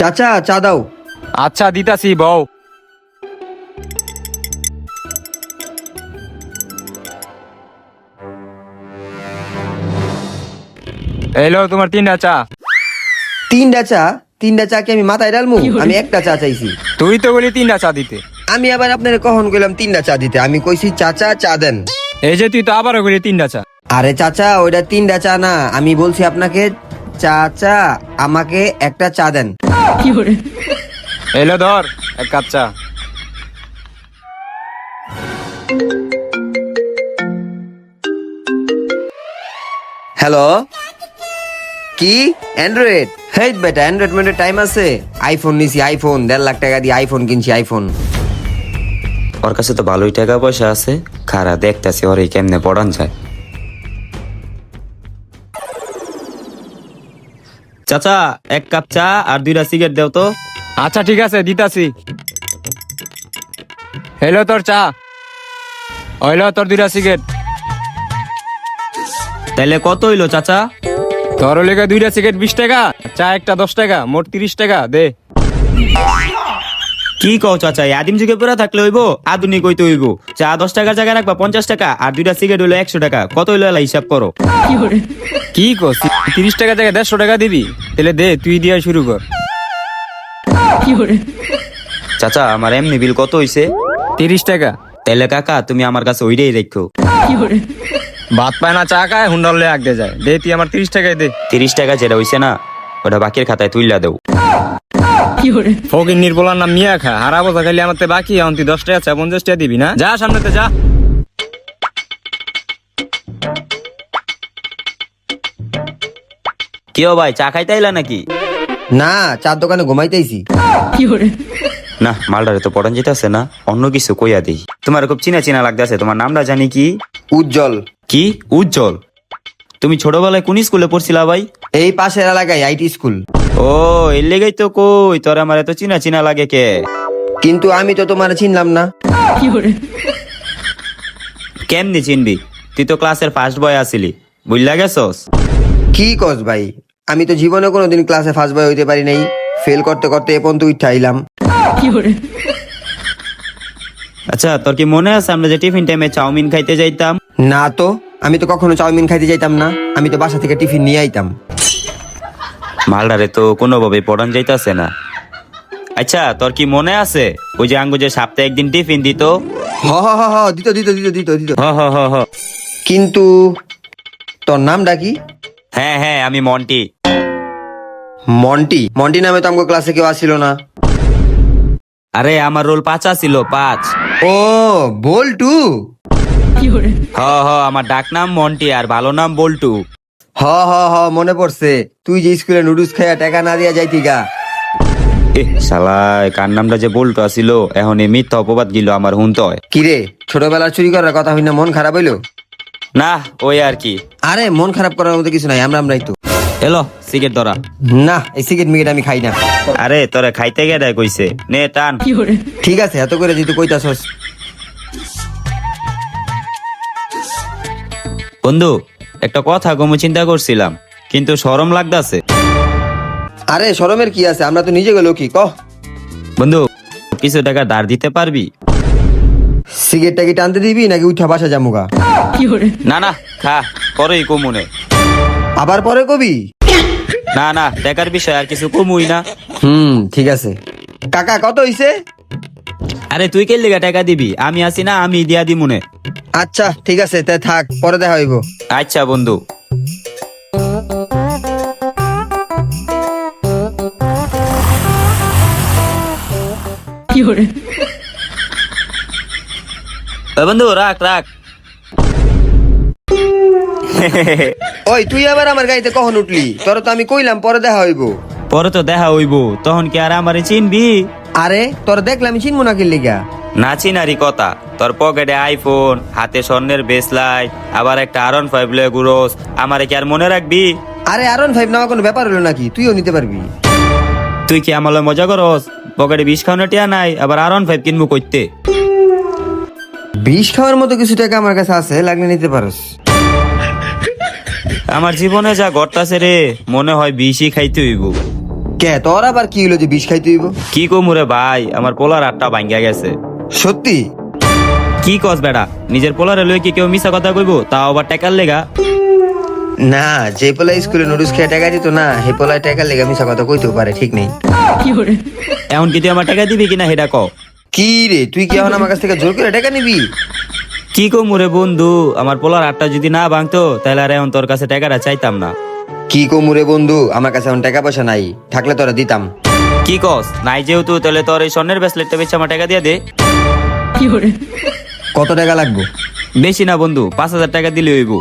চাচা চা দাও। আচ্ছা দিতাছি বউ। এলো তোমার 3টা চা। তিনটা চা? তিনটা চা কি আমি মাথায় ডালমু? আমি একটা চা চাইছি। তুই তো বলি 3টা চা দিতে। আমি আবার আপনার কখন কইলাম তিনটা চা দিতে? আমি কইছি চাচা চা দেন। এই যে তুই তো আবারও বলি 3টা চা। আরে চাচা ওইটা তিনটা চা না, আমি বলছি আপনাকে চাচা আমাকে একটা চা দেন। এলো ধর 1 কাপ চা। হ্যালো, কি অ্যান্ড্রয়েড? হেই বেটা, অ্যান্ড্রয়েড মানে টাইম আছে। আইফোন নিছি, আইফোন 1.5 লাখ টাকা দিয়ে আইফোন কিনছি, আইফোন। ওর কাছে তো ভালোই টাকা পয়সা আছে, খারা দেখতেছি ওর কেমনে পড়ান যায়। চাচা 1 কাপ চা আর 2টা সিগারেট দাও তো। আচ্ছা ঠিক আছে দিতাছি। এলো তোর চা, হইলো তোর 2টা সিগারেট। তাইলে কত হইলো চাচা? তোর লেগে 2টা সিগারেট 20 টাকা, চা একটা 10 টাকা, মোট 30 টাকা দে। কি কও চাচা, আদিম যুগে পুরা থাকলে হইব? আধুনিক হইতে হইব। চা 10 টাকার জায়গায় রাখবা 50 টাকা, আর 2টা সিগারেট হইলো 100 টাকা। কত হইলো এলা হিসাব করো। কি কস, 30 টাকা জায়গায় 150 টাকা দিবি? তাহলে দে, তুই দিয়া শুরু কর। চাচা আমার এমনি বিল কত হইছে? 30 টাকা। তাইলে কাকা তুমি আমার কাছে ওইটাই রেখো। ভাত পায় না, চা খায়, হুন্ডালে আগে যায়। দে তুই আমার 30 টাকায় দে। 30 টাকা যেটা হইছে না, ওটা বাকির খাতায় তুইলা দেও। ফকির নির্বলার নাম মিয়া খা, হারা বোঝা খালি আমার বাকি, এখন তুই 10 টাকা চা 50 টাকা দিবি না? যা সামনেতে যা। কেও ভাই চা খাইতে আইলা নাকি? না, চার দোকানে ঘুমাইতেইছি। না মালটারে তো পড়ান যেতেছে না, অন্য কিছু কইয়া দিই। তোমার খুব চিনা চিনা লাগতেছে, তোমার নামটা জানি কি? উজ্জ্বল। কি উজ্জ্বল? তুমি ছোটবেলায় কোন স্কুলে পড়ছিলা ভাই? এই পাশের এলাকায় আইটি স্কুল। ও এর লেগেই তো কই তোর আমার এত চিনা চিনা লাগে কে। কিন্তু আমি তো তোমার চিনলাম না। কেমনি চিনবি? তুই তো ক্লাসের ফার্স্ট বয় আছিলি, বুঝলা গেছস? কি কস ভাই, আমি তো জীবনে কোনোদিন ক্লাসে ফার্স্ট বয় হইতে পারি নাই। ফেল করতে করতে এ পর্যন্ত উঠে আইলাম। আচ্ছা তোর কি মনে আছে আমরা যে টিফিন টাইমে চাউমিন খাইতে যাইতাম? না তো, আমি তো কখনো চাউমিন খাইতে যাইতাম না। আমি তো বাসা থেকে টিফিন নিয়ে আইতাম। মালদারে তো কোনোভাবে পড়ান যাইতাছে না। আচ্ছা তোর কি মনে আছে ওই যে আঙ্গু যে সপ্তাহে একদিন টিফিন দিত? হ হ হ হ, দিত দিত দিত দিত দিত। হ হ হ হ। কিন্তু তোর নামটা কি? হ্যাঁ হ্যাঁ আমি মন্টি। মন্টি? মন্টি নামে তো আমগো ক্লাসে কেউ আসিল না। আরে আমার রোল 5 ছিল, 5। ও বল্টু। হ হ আমার ডাক নাম মন্টি আর ভালো নাম বল্টু। হ হ হ, মনে পড়ছে। তুই যে স্কুলে নুডলস খাইয়া টাকা না দিয়া যাইতি গা। শালায় কার নামটা যে বল্টু আসিল, এখন এই মিথ্যা অপবাদ গিল আমার হুনতে হয়। কিরে, ছোটবেলার চুরি করার কথা হই না মন খারাপ হইলো? না ওই আর কি। আরে মন খারাপ করার মতো কিছু নাই, আমরাই তো। এলো সিগারেট ধরা। না, এই সিগারেট মিগারেট আমি খাই না। আরে তোরে খাইতে গেলে কইছে নে টান। ঠিক আছে, এত করে যেহেতু কইতাছস। বন্ধু একটা কথা কমু চিন্তা করছিলাম, কিন্তু শরম লাগতাছে। আরে শরমের কি আছে, আমরা তো নিজে গেলো কি কহ। বন্ধু কিছু টাকা ধার দিতে পারবি? সিগারেটটা কি টানতে দিবি নাকি উঠা বাসা জামুগা? না না খা, পরেই কমুনে। আবার পরে কবি? না না টাকার বিষয় আর কিছু কমুই না। ঠিক আছে। কাকা কত হইছে? আরে তুই কে লেগা টাকা দিবি? আমি আছি না, আমি দিয়া দিমুনে। আচ্ছা ঠিক আছে, তাই থাক, পরে দেখা হইব। আচ্ছা বন্ধু। ওই বন্ধু রাখ রাখ। ওই তুই আবার আমার গাড়িতে কখন উঠলি? তোর তো আমি কইলাম পরে দেখা হইব। পরে তো দেখা হইব, তখন কি আর আমারে চিনবি? আরে তোর দেখলাম চিনবো না কি লিগা? না চিনারি কথা, তোর পকেটে আইফোন, হাতে স্বর্ণের ব্রেসলাইট, আবার একটা R15 লয়ে ঘুরোস, আমারে কি আর মনে রাখবি? আরে R15 নেওয়া কোনো ব্যাপার হলো নাকি? তুইও নিতে পারবি। তুই কি আমার লগে মজা করস? পকেটে 20 খাওয়ানো টিয়া নাই, আবার R15 কিনবো কইতে? 20 খাওয়ার মতো কিছু টাকা আমার কাছে আছে, লাগলে নিতে পারস। আমার জীবনে যা ঘটতাছে রে, মনে হয় 20ই খাইতে হইব। কে তোর আবার কি হলো যে বিষ খাইতে হইব? কি কমুরে ভাই, আমার পোলার আটটা ভাঙ্গা গেছে। সত্যি? কি কস বেটা, নিজের পোলারে লই কি কেউ মিছা কথা কইবো, তাও আবার টাকার লেগা? না, যে পোলা স্কুলে নুডলস খেয়ে টাকা দিত না, হে পোলায় টাকা লেগে মিশা কথা কইতেও পারে, ঠিক নেই। এখন কি তুই আমার টাকা দিবি কিনা সেটা ক। কি রে, তুই কি এখন আমার কাছ থেকে জোর করে টাকা নিবি? কি কমুরে বন্ধু, আমার পোলার আটটা যদি না ভাঙতো তাহলে আর এখন তোর কাছে টাকাটা চাইতাম না। কি কমুরে বন্ধু, আমার কাছে এখন টাকা পয়সা নাই, থাকলে তোরা দিতাম। কি কস নাই যেহেতু, তাহলে তোর এই স্বর্ণের ব্রেসলেটটা বেচে আমার টাকা দিয়ে দে। কত টাকা লাগবে? বেশি না বন্ধু, 5,000 টাকা দিলে হইব।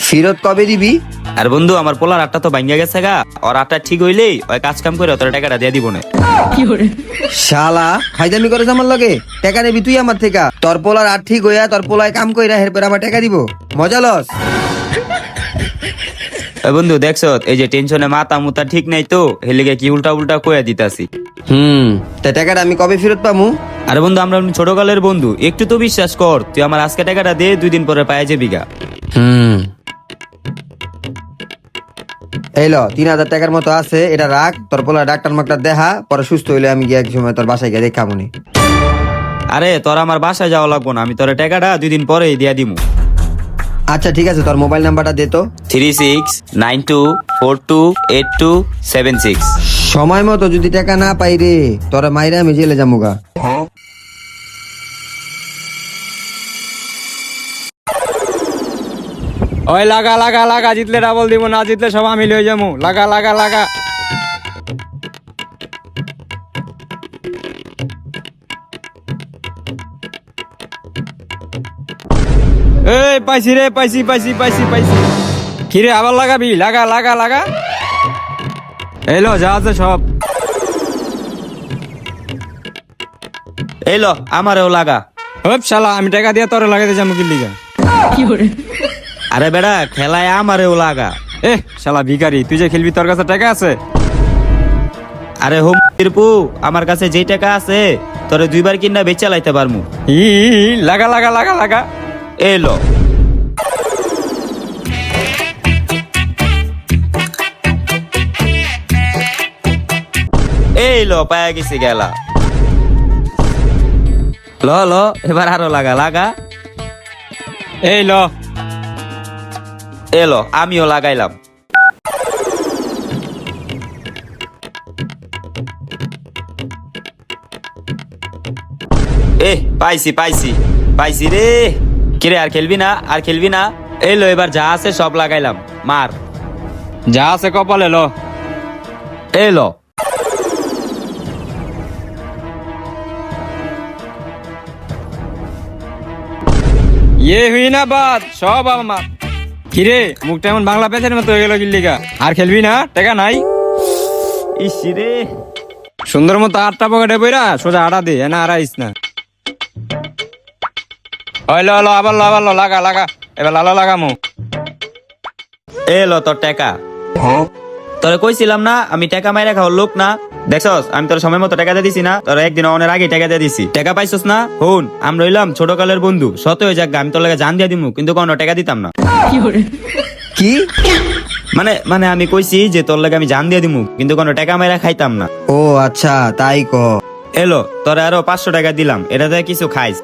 ফেরত কবে দিবি? আর বন্ধু, আমার পোলার আটটা তো ভাঙ্গা গেছে গা, ওর আটটা ঠিক হইলেই ওই কাজ কাম করে তোর টাকাটা দিয়ে দিব না। শালা ফাইদামি করে আমার লগে, টাকা নিবি তুই আমার থেকে? তোর পোলার আর ঠিক হইয়া তোর পোলায় কাম কইরা এরপর আমার টাকা দিব? মজা লস। ওই বন্ধু দেখছ, এই যে টেনশনে মাথা মুতা ঠিক নাই তো, হেলিগে কি উল্টা উল্টা কইয়া দিতাছি। তা টাকাটা আমি কবে ফেরত পামু? আরে বন্ধু, আমরা ছোটকালের বন্ধু, একটু তো বিশ্বাস কর। তুই আমার আজকে টাকাটা দে, 2 দিন পরে পায়ে যাবি গা। এই ল, 3,000 টাকার মতো আছে, এটা রাখ। তোর পোলা ডাক্তার মাক্তার দেখা, পরে সুস্থ হইলে আমি গিয়ে এক সময় তোর বাসায় গিয়ে দেখা মনে। আরে তোর আমার বাসায় যাওয়া লাগবো না, আমি তোর টাকাটা 2 দিন পরেই দিয়া দিমু। আচ্ছা ঠিক আছে, তোর মোবাইল নাম্বারটা দে তো। 3692428276। সময় মতো যদি টাকা না পাই রে, তোরা মাইরা আমি জেলে যামুগা। ওই লাগা লাগা লাগা, জিতলে ডাবল দিব, না জিতলে সব আমি লয়ে যাবো। লাগা লাগা লাগা। এই পাইছি রে, পাইছি পাইছি পাইছি পাইছি। কিরে আবার লাগাবি? লাগা লাগা লাগা। এলো যা আছে সব। এই লো, আমারেও লাগা। হপ শালা, আমি টাকা দিয়ে তোরে লাগাইতে যাবো কি লিগা? আরে বেড়া, খেলায় আমারেও লাগা। এ শালা ভিখারি, তুই যে খেলবি তোর কাছে টাকা আছে? আরে হোম পু, আমার কাছে যেই টাকা আছে তোরে 2 বার কিনা বেচা লাইতে পারমু। ই লাগা লাগা লাগা লাগা। এই লো। এই লো, পায়া গেছি গেলা। ল ল, এবার আরো লাগা লাগা। এই ল। এলো, আমিও লাগাইলাম। পাইছি পাইছি পাইছি রে। কিরে আর খেলবি না? আর খেলবি না? এলো, এবার যা আছে সব লাগাইলাম, মার। যা আছে কপালে ল। এলো। ইয়ে হুই না বাদ, সব আমার। কিরে মুখটা এমন বাংলা পেঁচের মতো হয়ে গেল কি লিগা? আর খেলবি না? টাকা নাই? ইসি রে। সুন্দর মতো 8টা পকেটে বইরা সোজা আড়া দে, না আড়াইস না। ওই ল ল, আবার ল, আবার ল, লাগা লাগা। এবার লালা লাগামু। এলো তোর টাকা। তোরে কইছিলাম না আমি টাকা মাইরা খাওয়ার লোক না? দেখছস, আমি তোর সময় মতো টাকা দিয়ে দিছি না? তোর একদিন অনের আগে টাকা দিয়ে দিছি, টাকা পাইছস না? হুন, আমরা হইলাম ছোটকালের বন্ধু, শত হয়ে যাক, আমি তোর লাগে জান দিয়ে দিমু, কিন্তু কোনো টাকা দিতাম না। কি মানে মানে আমি কইছি যে তোর লাগে আমি জান দিয়ে দিমু, কিন্তু কোনো টাকা মাইরা খাইতাম না। ও আচ্ছা, তাই ক। এলো, তোরে আরো 500 টাকা দিলাম, এটা দিয়ে কিছু খাইস।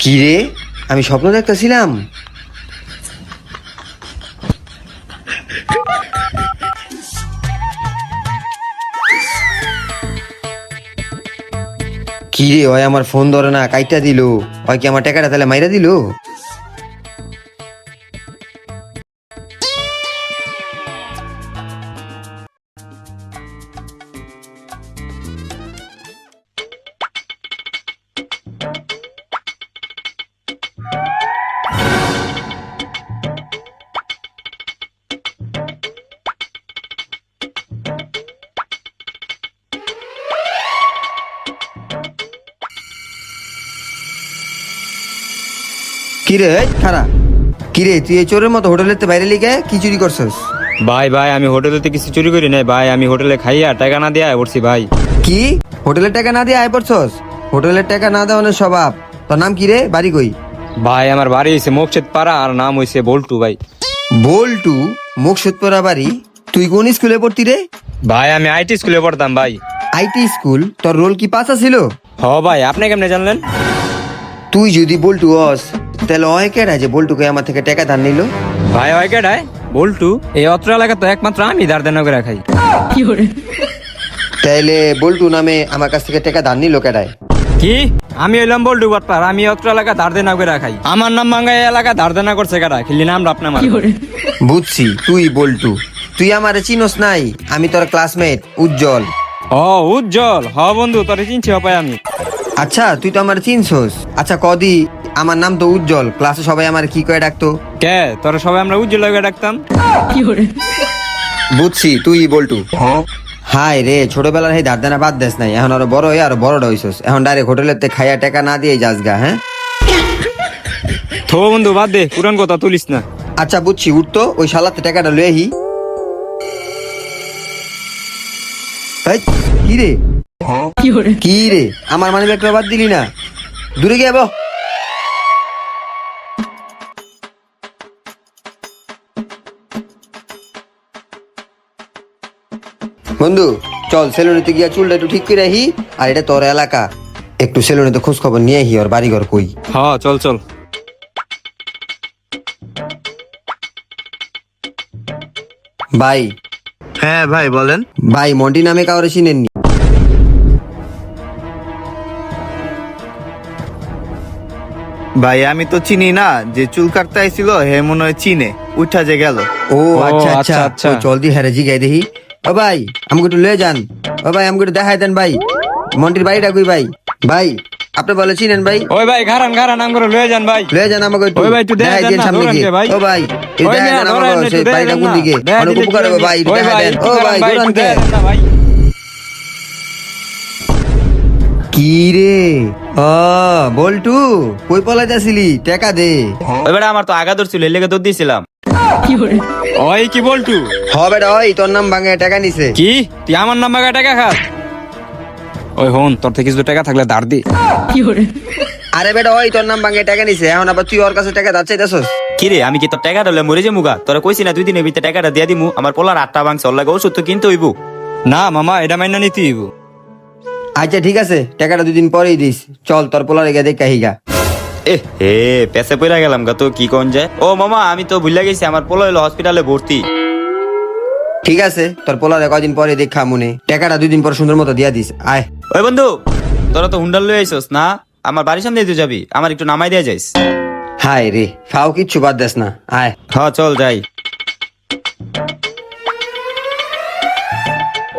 কি রে, আমি স্বপ্ন দেখতেছিলাম? কি রে, ওই আমার ফোন ধরে না, কাইটা দিল। ওই কি আমার টাকাটা তাহলে মাইরা দিল? কিরে খারা, কিরে তুই এই চোরের মতো হোটেলেতে বাইরে লিখে কি চুরি করছস? ভাই ভাই, আমি হোটেলেতে কিছু চুরি করি নাই ভাই, আমি হোটেলে খাইয়া টাকা না দিয়া উঠছি ভাই। কি হোটেলের টাকা না দিয়ে আয় পড়ছস? হোটেলের টাকা না দেওয়ানোর স্বভাব। তোর নাম কি রে, বাড়ি কই? ভাই আমার বাড়ি হইছে মকছেদ পাড়া, আর নাম হইছে বল্টু ভাই। বল্টু মুকসুদপুরা বাড়ি, তুই কোন স্কুলে পড়তি রে? ভাই আমি আইটি স্কুলে পড়তাম ভাই। আইটি স্কুল, তোর রোল কি পাস ছিল? হ ভাই, আপনি কেমনে জানলেন? তুই যদি বল্টু হস তাহলে অয় কেডা যে বল্টুকে আমার থেকে টাকা ধার নিল? ভাই হয় কেডায়? বল্টু এই অত্র এলাকা তো একমাত্র আমি ধার দেনা করে খাই। তাইলে বল্টু নামে আমার কাছ থেকে টাকা ধার নিল কেডায়? কি? আমি হইলাম বল্টু বাটপার, আমি অত্র এলাকা ধার দেনা করে খাই। আমার নাম মাঙ্গা এই এলাকা ধার দেনা করছে কারা? খেলি নাম রাপ নাম। বুঝছি তুই বল্টু। তুই আমারে চিনোস নাই? আমি তোর ক্লাসমেট উজ্জ্বল। ও উজ্জ্বল, হ বন্ধু তোরে চিনছি পাই আমি। আচ্ছা তুই তো আমার চিনছস। আচ্ছা কদি, আমার নাম তো উজ্জ্বল, ক্লাসে সবাই আমার কি করে ডাকতো? কে তোরা সবাই আমরা উজ্জ্বল লাগে ডাকতাম। বুঝছি তুই বল্টু। হাই রে, ছোটবেলার এই ধারদানা বাদ দেস নাই, এখন আরো বড় হয়ে আরো বড়টা হইছস। এখন ডাইরেক্ট হোটেলেতে খাইয়া টাকা না দিয়ে যাস গা। হ্যাঁ থো বন্ধু বাদ দে, পুরান কথা তুলিস না। আচ্ছা বুঝছি, উঠতো ওই শালাতে টাকাটা লয়ে আহি। এই, কি রে কি রে, আমার মানে ব্যাগটা বাদ দিলি না? দূরে গিয়ে বহ। বন্ধু চল সেলুনিতে গিয়া চুলটা একটু ঠিক করে আহি। আর এটা তোর এলাকা, একটু সেলুনিতে খোঁজ খবর নিয়ে আহি, ওর বাড়ি ঘর কই। হ চল চল। ভাই হ্যাঁ ভাই বলেন। ভাই মন্টি নামে কাউরে চিনেননি? ভাই আমি তো চিনি না, যে চুল কাটতে আইছিল হে মনে হয় চিনে, উঠা যে গেল। ও আচ্ছা আচ্ছা, আচ্ছা আচ্ছা। ও জলদি হেরে জিগাই দেখি। ও ভাই আমাকে একটু লয়ে যান। ও ভাই আমাকে একটু দেখাই দেন ভাই, মন্টির বাড়িটা কই ভাই? ভাই আপনি বলে চিনেন ভাই? ওই ভাই ঘাড়ান ঘাড়ান নাম করে লয়ে যান ভাই। লয়ে যান আমাকে একটু। ওই ভাই, একটু দেখাই দেন না, সামনে দৌড়ান গিয়ে। কে ভাই? ও ভাই এই ওই দেখাই মিয়া, দেন দৌড়ান, আমাকে, একটু সেই দেখাই বাড়িটা দেন কোন না। দিকে? দেখাই অনেক দিলে উপকার হবে কি ভাই, হইবে? ওই দেখাই ভাই, দেন। একটু ও দেখাই ভাই দেন ভাই, দৌড়ান একটু কে? দেখাই দেন না ভাই। কি রে? ও বল্টু, কই পলাইতাছিলি? টাকা দে। ওই বেটা আমার তো আগা ধরছিল, এর লেগে দৌড় দিয়েছিলাম। ওই কি বল্টু? হ বেটা, ওই তোর নাম ভাঙে টাকা নিছে। কি তুই আমার নাম মাগা টাকা খাস? ওই হন, তোর থেকে কিছু টাকা থাকলে ধার দি। আরে বেটা, ওই তোর নাম ভাঙে টাকা নিছে, এখন আবার তুই ওর কাছে টাকা ধার চাইতাছস? কিরে আমি কি তোর টাকা ডলে মরে যে মুগা? তোরা কইছি না 2 দিনের ভিতরে টাকাটা দিয়ে দিমু। আমার পোলার 8টা ভাঙছে, ওর লাগে ওষুধ তো কিনতে হইব। না মামা, এটা মাইনা নিতে হইব। আচ্ছা ঠিক আছে, টাকাটা 2 দিন পরেই দিস। চল তোর পোলার গিয়ে দেখ কাহিগা। এ হে পেছে পইরা গেলাম গা, তো কি কোন যায়। ও মামা আমি তো ভুলে গেছি, আমার পোলা হলো হসপিটালে ভর্তি। ঠিক আছে, তোর পোলারে কয়দিন পরে দেখা মনে, টাকাটা 2 দিন পর সুন্দর মতো দিয়া দিস। আয়। ওই বন্ধু, তোরা তো হুন্ডাল লয়ে আইছস না? আমার বাড়ির সামনে দিয়ে যাবি, আমার একটু নামাই দিয়ে যাইস। হায় রে, ফাও কিচ্ছু বাদ দেস না। আয়। হ্যাঁ চল যাই।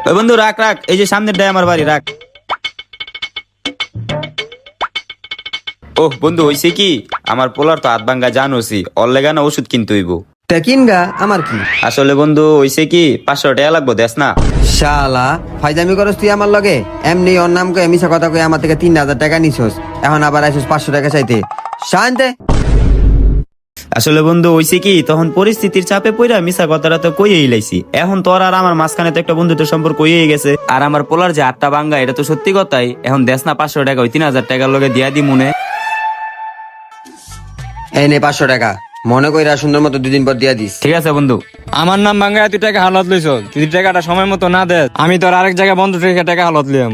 ওই বন্ধু রাখ রাখ, এই যে সামনের ডায় আমার বাড়ি, রাখ। ওহ বন্ধু হইছে কি, আমার পোলার তো হাত ভাঙ্গা জানোসি, ওর লেগা না ওষুধ কিনতে হইব। তা কিনগা, আমার কি? আসলে বন্ধু হইছে কি, 500 টাকা লাগবো, দেস না? শালা ফাইজামি করস তুই আমার লগে? এমনি ওর নাম কয়ে মিছা কথা কয়ে আমার থেকে 3000 টাকা নিছস, এখন আবার আইছস 500 টাকা চাইতে। শান্তে। আসলে বন্ধু হইছে কি, তখন পরিস্থিতির চাপে পইরা মিছা কথাটা তো কইয়েই লাইছি। এখন তোর আর আমার মাঝখানে তো একটা বন্ধুত্বের সম্পর্ক হয়েই গেছে। আর আমার পোলার যে 8টা ভাঙ্গা, এটা তো সত্যি কথাই। এখন দেস না 500 টাকা, ওই 3000 টাকার লগে দিয়া দি মনে। এই নে 500 টাকা, মনে কইরা সুন্দর মতো 2 দিন পর দিয়া দিস। ঠিক আছে বন্ধু। আমার নাম ভাঙ্গা তুই টাকা হালত লইছ, তুই টাকাটা সময় মতো না দে, আমি তোর আরেক জায়গায় বন্ধ থেকে টাকা হালত লিয়াম।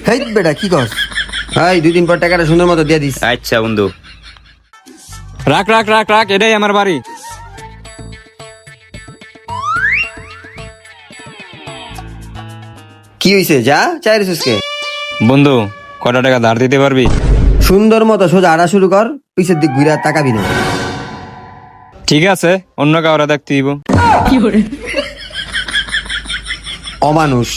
হেই বেটা কি কস? এই 2 দিন পর টাকাটা সুন্দর মতো দিয়া দিস। আচ্ছা বন্ধু। রাখ রাখ রাখ রাখ, এটাই আমার বাড়ি। কি হইছে, যা চাই রেছিস কে? বন্ধু কটা টাকা ধার দিতে পারবি? সুন্দর মতো সোজা আড়া শুরু কর, পিছের দিক ঘুরে তাকাবি না। ঠিক আছে, অন্য কাউরে দেখতে দিব। অমানুষ।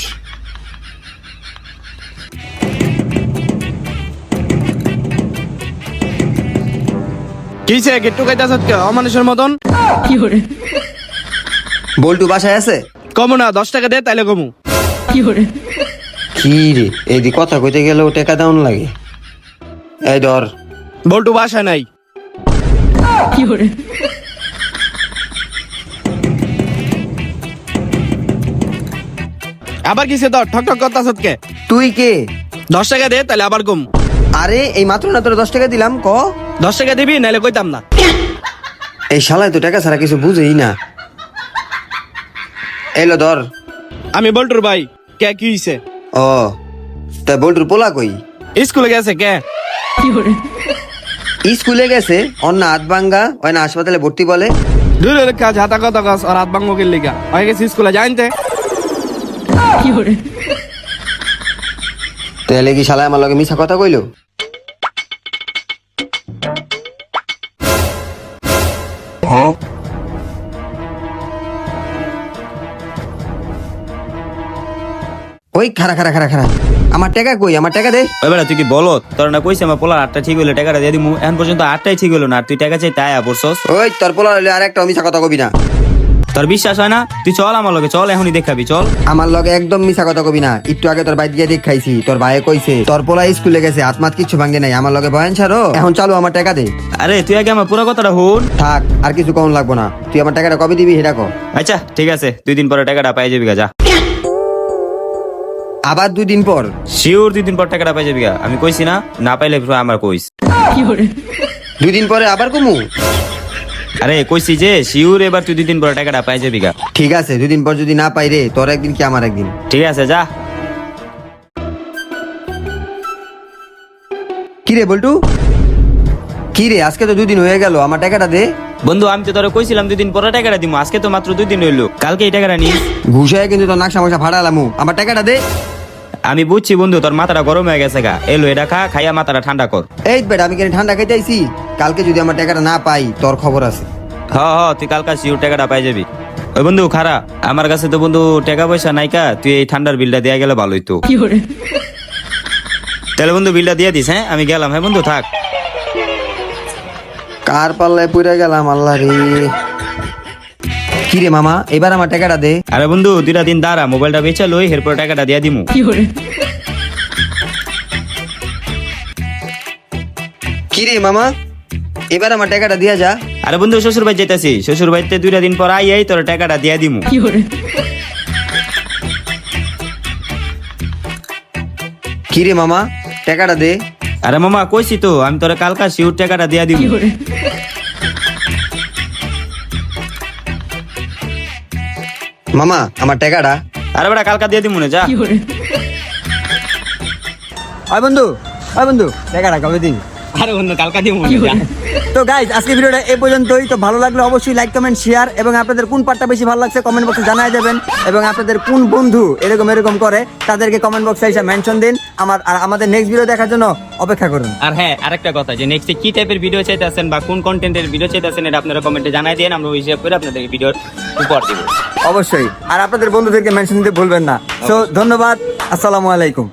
কিছে গেট্টু কাইতাছ কে অমানুষের মতন? বল্টু বাসায় আছে? কমু না, 10 টাকা দে তাইলে কমু। কি রে, এই কথা কইতে গেলেও টাকা দাউন লাগে। এই ধর। বল্টু বাসায় নাই। আবার কিছে ধর, ঠক ঠক করতাছ কে? তুই কে? 10 টাকা দে তাইলে আবার কম। আরে এই মাত্র না তোর 10 টাকা দিলাম, ক। 10 টাকা দিবি নাইলে কইতাম না। এই শালায় তো টাকা ছাড়া কিছু বুঝেই না। এলো ধর। আমি বল্টুর ভাই। কে কি হইছে? ও তা বল্টুর পোলা কই? স্কুলে গেছে কে? স্কুলে গেছে, অন্য হাত ভাঙ্গা ওই না হাসপাতালে ভর্তি বলে। দূরের কাজ হাতা কথা কাজ আর হাত ভাঙ্গকের লিগা হয়ে গেছে স্কুলে জানতে। তাহলে কি শালায় আমার লগে মিছা কথা কইলো? ওই খারা খারা খারা খারা, আমার টাকা কই? আমার টাকা দে। ওই বেটা তুই কি বলো তোর না কইছে আমার পোলার 8টা ঠিক হইলো টাকাটা দিয়ে দিমু, এখন পর্যন্ত 8টাই ঠিক হইলো না, আর তুই টাকা চাই তাই পড়ছস। ওই তোর পোলা হইলে আর একটা মিছা কথা কবি না। তোর বিশ্বাস হয় না? তুই চল আমার লগে, চল এখনই দেখাবি, চল। আমার লগে একদম মিছা কথা কবি না। একটু আগে তোর বাইক দিয়ে দেখাইছি, তোর ভাইয়ে কইছে তোর পোলা স্কুলে গেছে, আত্মাত কিছু ভাঙ্গে নাই। আমার লগে বয়ান ছাড়ো, এখন চালু আমার টাকা দে। আরে তুই আগে আমার পুরো কথাটা শুন। থাক, আর কিছু কম লাগবো না। তুই আমার টাকাটা কবে দিবি সেটা কর। আচ্ছা ঠিক আছে, 2 দিন পরে টাকাটা পাই যাবি গা, যা। আবার 2 দিন পর? শিওর 2 দিন পর টাকাটা পাই যাবি গা, আমি কইছি না, না পাইলে আমার কইস। 2 দিন পরে আবার কমু? আরে কইছি যে শিওর এবার তুই 2 দিন পরে টাকাটা পাই যাবি গা। ঠিক আছে, 2 দিন পর যদি না পাই রে, তোর একদিন কি আমার একদিন। ঠিক আছে যা। কি রে বল্টু? কি রে, আজকে তো 2 দিন হয়ে গেল, আমার টাকাটা দে। বন্ধু আমি তো তোরে কইছিলাম 2 দিন পরে টাকাটা দিমু, আজকে তো মাত্র 2 দিন হইলো, কালকে এই টাকাটা নিস। ঘুষায় কিন্তু তোর নাকশা মশা ফাড়ালামু, আমার টাকাটা দে। আমি বুঝছি বন্ধু তোর মাথাটা গরম হয়ে গেছে গা, এলো এটা খা, খাইয়া মাথাটা ঠান্ডা কর। এই বেটা, আমি কেন ঠান্ডা খাইতে আইছি? কালকে যদি আমার টাকাটা না পাই, তোর খবর আছে। তুই কালকা শিওর টাকাটা পাই যাবি। ওই বন্ধু খারা, আমার কাছে তো বন্ধু টাকা পয়সা নাইকা, তুই এই ঠান্ডার বিলটা দেয়া গেলে ভালোই তো। তাহলে বন্ধু বিলটা দিয়ে দিস, হ্যাঁ আমি গেলাম। হ্যাঁ বন্ধু থাক। কার পাল্লায় পড়ে গেলাম, আল্লাহ রে। কি রে মামা, এবার আমার টাকাটা দে। আরে বন্ধু 2টা দিন দাঁড়া, মোবাইলটা বেচা লই, এরপর টাকাটা দিয়ে দিমু। কি রে মামা, এবার আমার টাকাটা দিয়া যা। আরে বন্ধু শ্বশুর বাড়ি যাইতাছি, শ্বশুর বাড়িতে 2টা দিন পর আই তোর টাকাটা দিয়ে দিমু। কি রে মামা, টাকাটা দে। আরে মামা কইছি তো আমি তোরে কালকা শিওর টাকাটা দিয়ে দিমু। মামা আমার টাকাটা। আরে বেটা কালকা দিয়ে দিমু না, যা। ওই বন্ধু, ওই বন্ধু, টাকাটা কবে দিবি? আরে বন্ধু কালকা দিমু না, যা। তো গাইজ, আজকে ভিডিওটা এই পর্যন্তই। তো ভালো লাগলে অবশ্যই লাইক কমেন্ট শেয়ার, এবং আপনাদের কোন পার্টটা বেশি ভালো লাগছে কমেন্ট বক্সে জানাই দেবেন, এবং আপনাদের কোন বন্ধু এরকম করে তাদেরকে কমেন্ট বক্সে এসে মেনশন দিন। আমাদের নেক্সট ভিডিও দেখার জন্য অপেক্ষা করুন। আর হ্যাঁ আরেকটা কথা, যে নেক্সটে কি টাইপের ভিডিও চাইতেছেন বা কোন কন্টেন্টের ভিডিও চাইতেছেন এটা আপনারা কমেন্টে জানাই দেন, আমরা ওই হিসাব করে আপনাদের ভিডিওর উপর দিব অবশ্যই, আর আপনাদের বন্ধুদেরকে মেনশন দিতে ভুলবেন না। তো ধন্যবাদ, আসসালামু আলাইকুম।